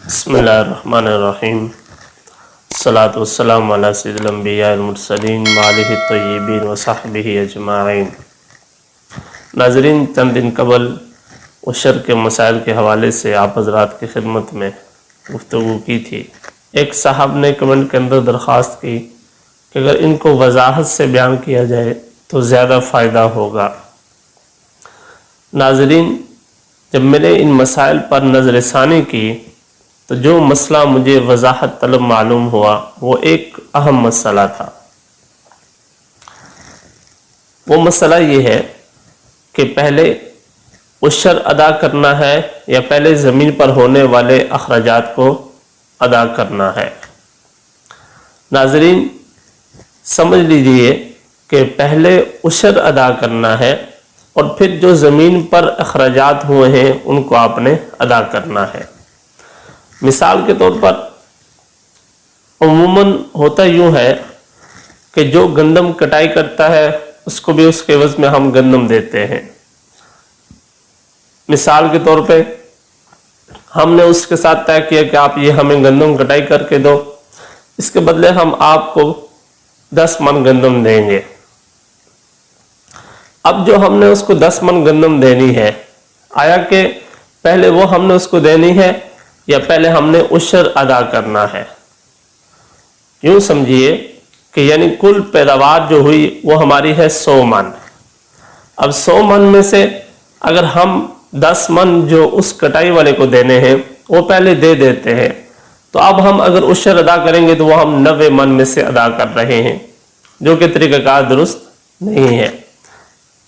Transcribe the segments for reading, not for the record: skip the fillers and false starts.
بسم اللہ الرحمن الرحیم، الصلاۃ والسلام علی سید الانبیاء المرسلین وآلہ الطیبین وصحبہ اجمعین۔ ناظرین، چند دن قبل عشر کے مسائل کے حوالے سے آپ حضرات کی خدمت میں گفتگو کی تھی۔ ایک صاحب نے کمنٹ کے اندر درخواست کی کہ اگر ان کو وضاحت سے بیان کیا جائے تو زیادہ فائدہ ہوگا۔ ناظرین، جب میں نے ان مسائل پر نظر ثانی کی تو جو مسئلہ مجھے وضاحت طلب معلوم ہوا وہ ایک اہم مسئلہ تھا۔ وہ مسئلہ یہ ہے کہ پہلے عشر ادا کرنا ہے یا پہلے زمین پر ہونے والے اخراجات کو ادا کرنا ہے۔ ناظرین، سمجھ لیجئے کہ پہلے عشر ادا کرنا ہے اور پھر جو زمین پر اخراجات ہوئے ہیں ان کو آپ نے ادا کرنا ہے۔ مثال کے طور پر عموماً ہوتا یوں ہے کہ جو گندم کٹائی کرتا ہے اس کو بھی اس کے عوض میں ہم گندم دیتے ہیں۔ مثال کے طور پہ ہم نے اس کے ساتھ طے کیا کہ آپ یہ ہمیں گندم کٹائی کر کے دو، اس کے بدلے ہم آپ کو 10 من گندم دیں گے۔ اب جو ہم نے اس کو 10 من گندم دینی ہے، آیا کہ پہلے وہ ہم نے اس کو دینی ہے یا پہلے ہم نے عشر ادا کرنا ہے؟ یوں سمجھیے کہ یعنی کل پیداوار جو ہوئی وہ ہماری ہے 100 من۔ اب 100 من میں سے اگر ہم 10 من جو اس کٹائی والے کو دینے ہیں وہ پہلے دے دیتے ہیں، تو اب ہم اگر عشر ادا کریں گے تو وہ ہم 90 من میں سے ادا کر رہے ہیں، جو کہ طریقہ کار درست نہیں ہے۔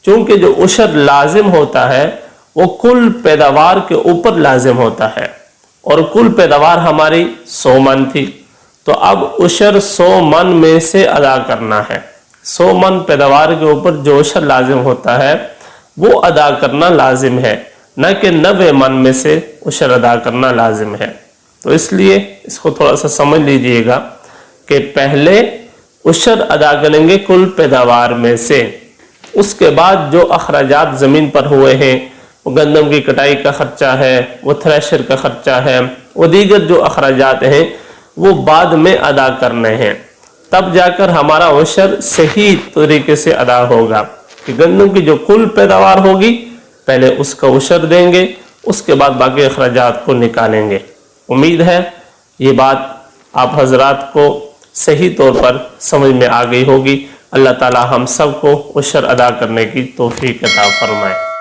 چونکہ جو عشر لازم ہوتا ہے وہ کل پیداوار کے اوپر لازم ہوتا ہے، اور کل پیداوار ہماری 100 من تھی، تو اب عشر 100 من میں سے ادا کرنا ہے۔ 100 من پیداوار کے اوپر جو عشر لازم ہوتا ہے وہ ادا کرنا لازم ہے، نہ کہ 90 من میں سے عشر ادا کرنا لازم ہے۔ تو اس لیے اس کو تھوڑا سا سمجھ لیجئے گا کہ پہلے عشر ادا کریں گے کل پیداوار میں سے، اس کے بعد جو اخراجات زمین پر ہوئے ہیں، وہ گندم کی کٹائی کا خرچہ ہے، وہ تھریشر کا خرچہ ہے، وہ دیگر جو اخراجات ہیں وہ بعد میں ادا کرنے ہیں۔ تب جا کر ہمارا عشر صحیح طریقے سے ادا ہوگا کہ گندم کی جو کل پیداوار ہوگی پہلے اس کا عشر دیں گے، اس کے بعد باقی اخراجات کو نکالیں گے۔ امید ہے یہ بات آپ حضرات کو صحیح طور پر سمجھ میں آ گئی ہوگی۔ اللہ تعالی ہم سب کو عشر ادا کرنے کی توفیق عطا فرمائے۔